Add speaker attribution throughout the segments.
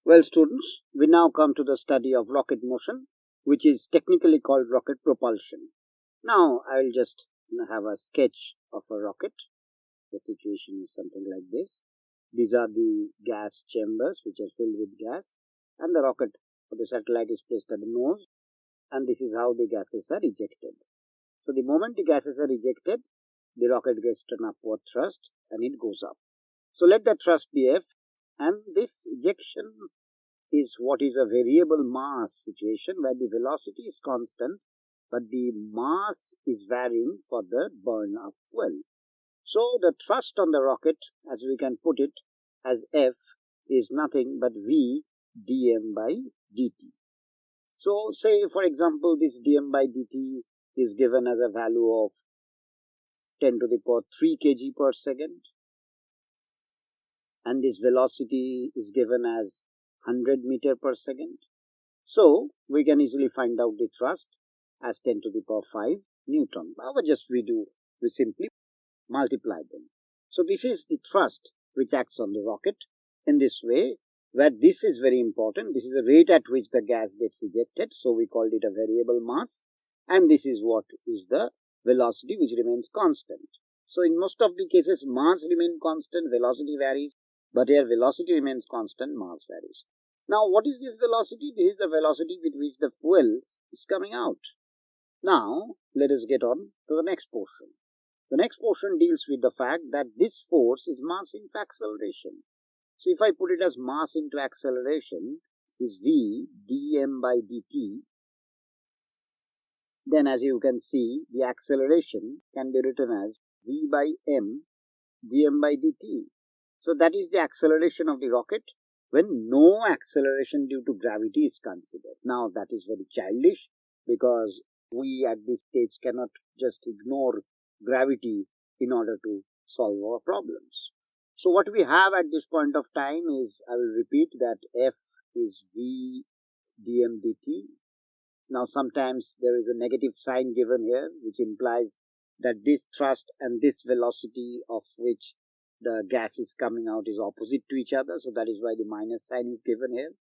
Speaker 1: Well, students, we now come to the study of rocket motion, which is technically called rocket propulsion. Now, I will just have a sketch of a rocket. The situation is something like this. These are the gas chambers which are filled with gas, and the rocket or the satellite is placed at the nose, and this is how the gases are ejected. So, the moment the gases are ejected, the rocket gets an upward thrust and it goes up. So, let the thrust be F, and this ejection is what is a variable mass situation where the velocity is constant but the mass is varying for the burn of fuel. So the thrust on the rocket, as we can put it as F, is nothing but V dm by dt. So say for example this dm by dt is given as a value of 10 to the power 3 kg per second, and this velocity is given as 100 meter per second. So we can easily find out the thrust as 10 to the power 5 Newton. What just we do? We simply multiply them. So this is the thrust which acts on the rocket in this way, where this is very important. This is the rate at which the gas gets ejected. So we called it a variable mass, and this is what is the velocity which remains constant. So in most of the cases mass remains constant, velocity varies, but here velocity remains constant, mass varies. Now, what is this velocity? This is the velocity with which the fuel is coming out. Now, let us get on to the next portion. The next portion deals with the fact that this force is mass into acceleration. So, if I put it as mass into acceleration is V dm by dt, then as you can see, the acceleration can be written as V by m dm by dt. So, that is the acceleration of the rocket when no acceleration due to gravity is considered. Now, that is very childish because we at this stage cannot just ignore gravity in order to solve our problems. So, what we have at this point of time is, I will repeat that F is V dm dt. Now, sometimes there is a negative sign given here which implies that this thrust and this velocity of which the gas is coming out is opposite to each other. So that is why the minus sign is given here.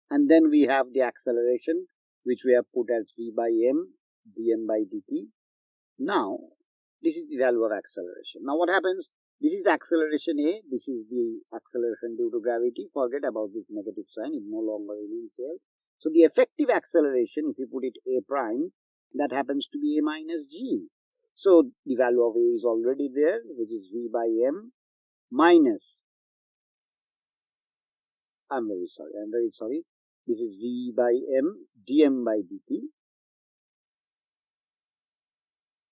Speaker 1: And then we have the acceleration which we have put as V by m dm by dt. Now, this is the value of acceleration. Now what happens? This is acceleration A. This is the acceleration due to gravity. Forget about this negative sign. It no longer remains here. So the effective acceleration, if you put it A prime, that happens to be A minus g. So the value of A is already there, which is V by m minus, I'm very sorry, this is V by m dm by dt,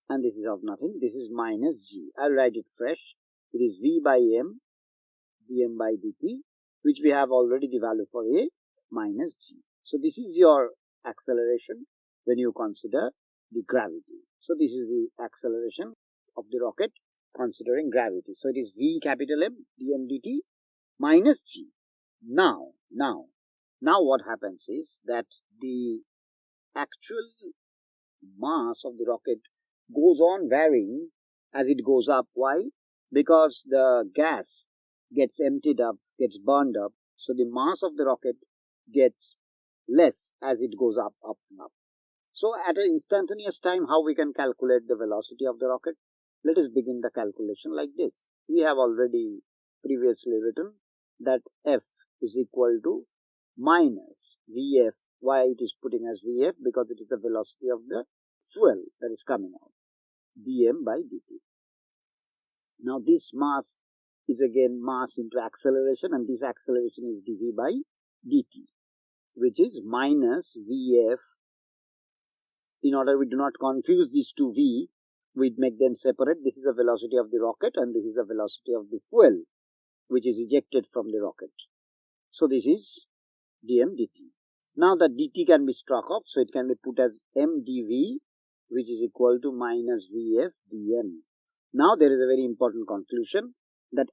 Speaker 1: and this is of nothing, this is minus g. I'll write it fresh. It is V by m dm by dt, which we have already the value for A minus g. So this is your acceleration when you consider the gravity. So this is the acceleration of the rocket considering gravity. So it is V capital M dm dt minus g. Now what happens is that the actual mass of the rocket goes on varying as it goes up. Why? Because the gas gets emptied up, gets burned up, so the mass of the rocket gets less as it goes up, up, and up. So at an instantaneous time, how we can calculate the velocity of the rocket? Let us begin the calculation like this. We have already previously written that F is equal to minus Vf. Why it is putting as Vf? Because it is the velocity of the fuel that is coming out, dm by dt. Now this mass is again mass into acceleration, and this acceleration is dv by dt, which is minus Vf. In order we do not confuse these two V, we make them separate. This is the velocity of the rocket and this is the velocity of the fuel which is ejected from the rocket. So this is dm dt. Now the dt can be struck off, so it can be put as mdv, which is equal to minus vf dm. Now there is a very important conclusion that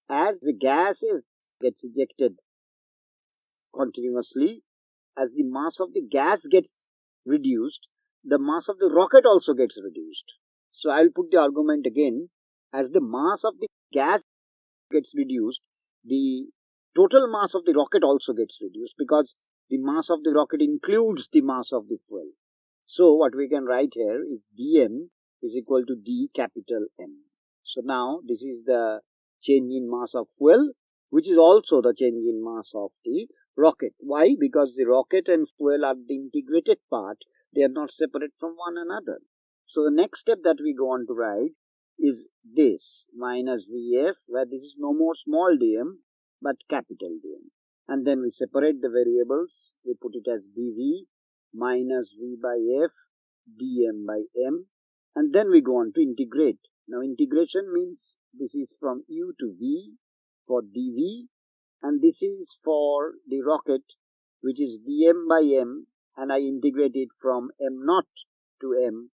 Speaker 1: as the gas gets ejected continuously, as the mass of the gas gets reduced, the mass of the rocket also gets reduced. So I will put the argument again. As the mass of the gas gets reduced, the total mass of the rocket also gets reduced because the mass of the rocket includes the mass of the fuel. So what we can write here is dm is equal to d capital M. So now this is the change in mass of fuel, which is also the change in mass of the rocket. Why? Because the rocket and fuel are the integrated part. They are not separate from one another. So the next step that we go on to write is this minus Vf, where this is no more small dm but capital dm. And then we separate the variables. We put it as dv minus v by f dm by m, and then we go on to integrate. Now integration means this is from u to v for dv, and this is for the rocket, which is dm by m, and I integrate it from m naught to m,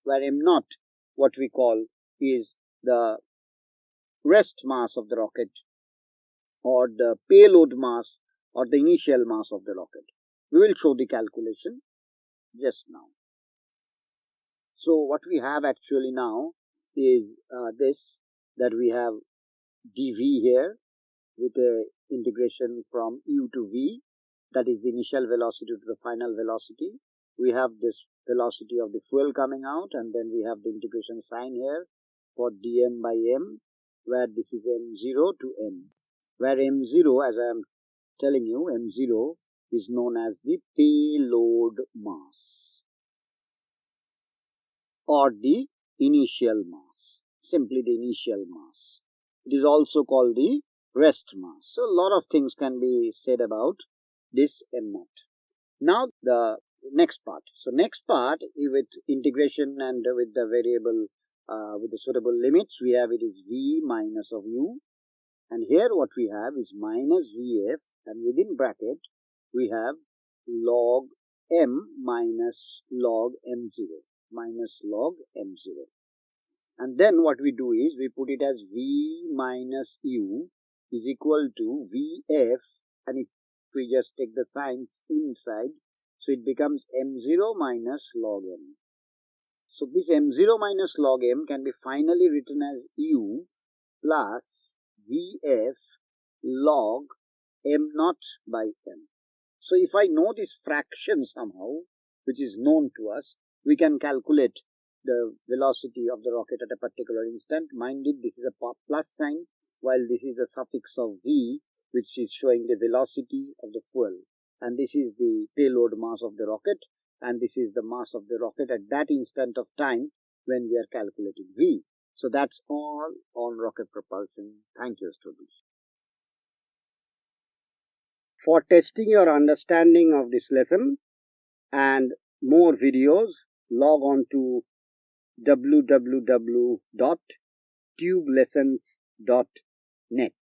Speaker 1: where m naught, what we call, is the rest mass of the rocket, or the payload mass, or the initial mass of the rocket. We will show the calculation just now. So what we have actually now is this, that we have dv here with a integration from u to v, that is the initial velocity to the final velocity. We have this velocity of the fuel coming out, and then we have the integration sign here for dm by m, where this is m0 to m, where m0, as I am telling you, m0 is known as the payload mass or the initial mass, simply the initial mass. It is also called the rest mass. So a lot of things can be said about this m naught. Now the next part. So next part, with integration and with the variable with the suitable limits, we have it is v minus of u, and here what we have is minus vf, and within bracket we have log m minus log m0, minus log m0. And then what we do is we put it as v minus u is equal to vf, and if we just take the signs inside, so it becomes m0 minus log m. So this m0 minus log m can be finally written as u plus vf log m naught by m. So if I know this fraction somehow, which is known to us, we can calculate the velocity of the rocket at a particular instant. Mind it, this is a plus sign, while this is the suffix of v, which is showing the velocity of the fuel. And this is the payload mass of the rocket, and this is the mass of the rocket at that instant of time when we are calculating v. So that's all on rocket propulsion. Thank you, students. For testing your understanding of this lesson and more videos, log on to www.tubelessons.net.